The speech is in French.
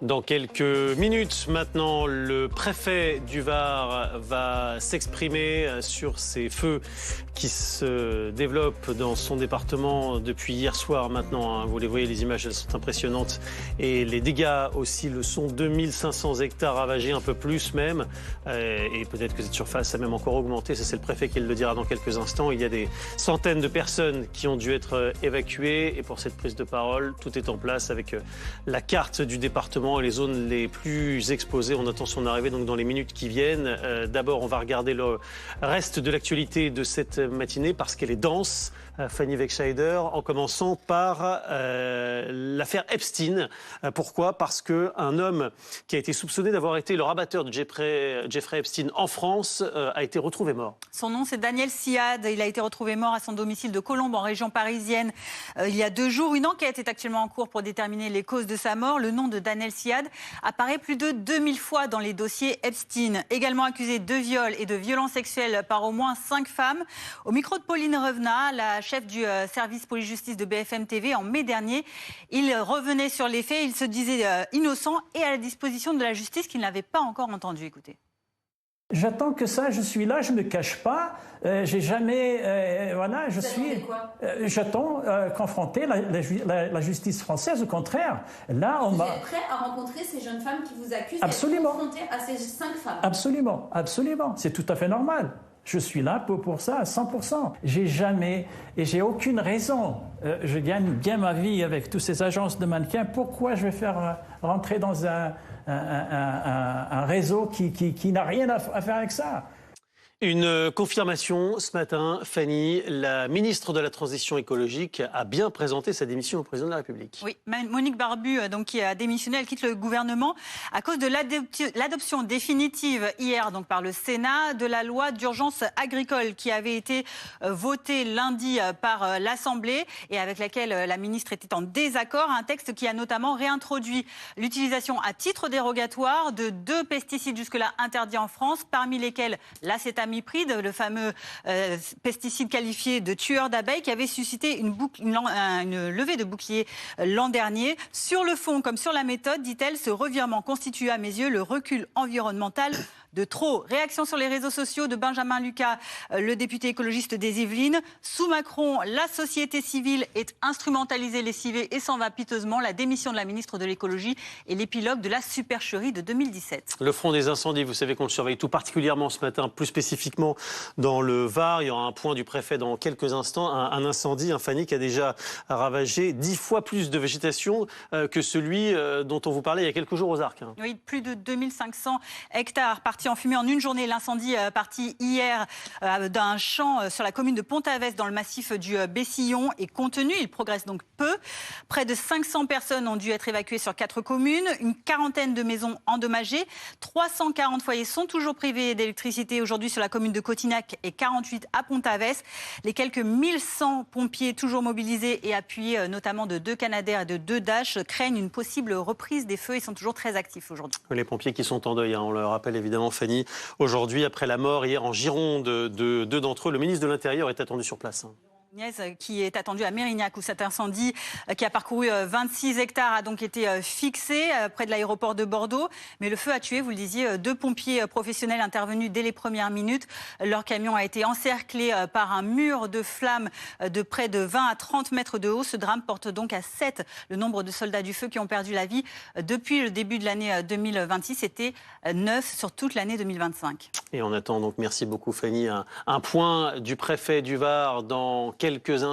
Dans quelques minutes maintenant, le préfet du Var va s'exprimer sur ces feux qui se développent dans son département depuis hier soir maintenant. Vous les voyez, les images elles sont impressionnantes et les dégâts aussi le sont. 2500 hectares ravagés, un peu plus même. Et peut-être que cette surface a même encore augmenté. Ça, c'est le préfet qui le dira dans quelques instants. Il y a des centaines de personnes qui ont dû être évacuées. Et pour cette prise de parole, tout est en place avec la carte du département et les zones les plus exposées. On attend son arrivée donc dans les minutes qui viennent. D'abord, on va regarder le reste de l'actualité de cette matinée parce qu'elle est dense. Fanny Wegscheider, en commençant par l'affaire Epstein. Pourquoi ? Parce qu'un homme qui a été soupçonné d'avoir été le rabatteur de Jeffrey Epstein en France a été retrouvé mort. Son nom, c'est Daniel Siad. Il a été retrouvé mort à son domicile de Colombes, en région parisienne, il y a 2 jours. Une enquête est actuellement en cours pour déterminer les causes de sa mort. Le nom de Daniel Siad apparaît plus de 2000 fois dans les dossiers Epstein. Également accusé de viol et de violences sexuelles par au moins 5 femmes. Au micro de Pauline Revenat, la chef du service police-justice de BFM TV, en mai dernier, il revenait sur les faits. Il se disait innocent et à la disposition de la justice qu'il n'avait pas encore entendu. Écoutez. J'attends que ça, je suis là, je ne me cache pas, j'ai jamais, voilà, je suis, j'attends confronter la justice française, au contraire. Là, on vous êtes prêt à rencontrer ces jeunes femmes qui vous accusent Absolument. et confronter à ces 5 femmes? Absolument, absolument, c'est tout à fait normal. Je suis là pour ça à 100%. J'ai jamais, et j'ai aucune raison, je gagne bien ma vie avec toutes ces agences de mannequins, pourquoi je vais faire rentrer dans un réseau qui n'a rien à faire avec ça. Une confirmation ce matin, Fanny, la ministre de la Transition écologique a bien présenté sa démission au président de la République. Oui, Monique Barbu, donc, qui a démissionné, elle quitte le gouvernement à cause de l'adoption définitive hier donc, par le Sénat de la loi d'urgence agricole qui avait été votée lundi par l'Assemblée et avec laquelle la ministre était en désaccord. Un texte qui a notamment réintroduit l'utilisation à titre dérogatoire de 2 pesticides jusque-là interdits en France, parmi lesquels l'acétamiprid, le fameux pesticide qualifié de tueur d'abeilles qui avait suscité une levée de bouclier l'an dernier. Sur le fond comme sur la méthode, dit-elle, ce revirement constitue à mes yeux le recul environnemental de trop. Réaction sur les réseaux sociaux de Benjamin Lucas, le député écologiste des Yvelines. Sous Macron, la société civile est instrumentalisée, lessivée et s'en va piteusement. La démission de la ministre de l'écologie est l'épilogue de la supercherie de 2017. Le front des incendies, vous savez qu'on le surveille tout particulièrement ce matin, plus spécifiquement dans le Var. Il y aura un point du préfet dans quelques instants. Un incendie, Fanny, qui a déjà ravagé 10 fois plus de végétation que celui dont on vous parlait il y a quelques jours aux Arcs. Oui, plus de 2500 hectares partis en fumée en une journée. L'incendie parti hier d'un champ sur la commune de Pont-Avès dans le massif du Bessillon est contenu. Il progresse donc peu. Près de 500 personnes ont dû être évacuées sur 4 communes. Une quarantaine de maisons endommagées. 340 foyers sont toujours privés d'électricité aujourd'hui sur la commune de Cotignac et 48 à Pont-Avès. Les quelques 1100 pompiers toujours mobilisés et appuyés notamment de 2 Canadair et de 2 Dash craignent une possible reprise des feux. Ils sont toujours très actifs aujourd'hui. Les pompiers qui sont en deuil, on le rappelle évidemment, Fanny. Aujourd'hui, après la mort hier en Gironde de 2 d'entre eux, le ministre de l'Intérieur est attendu sur place. Qui est attendu à Mérignac où cet incendie qui a parcouru 26 hectares a donc été fixé près de l'aéroport de Bordeaux. Mais le feu a tué, vous le disiez, 2 pompiers professionnels intervenus dès les premières minutes. Leur camion a été encerclé par un mur de flammes de près de 20 à 30 mètres de haut. Ce drame porte donc à 7 le nombre de soldats du feu qui ont perdu la vie depuis le début de l'année 2026. C'était 9 sur toute l'année 2025. Et on attend donc, merci beaucoup Fanny, un point du préfet du Var dans quelques instants.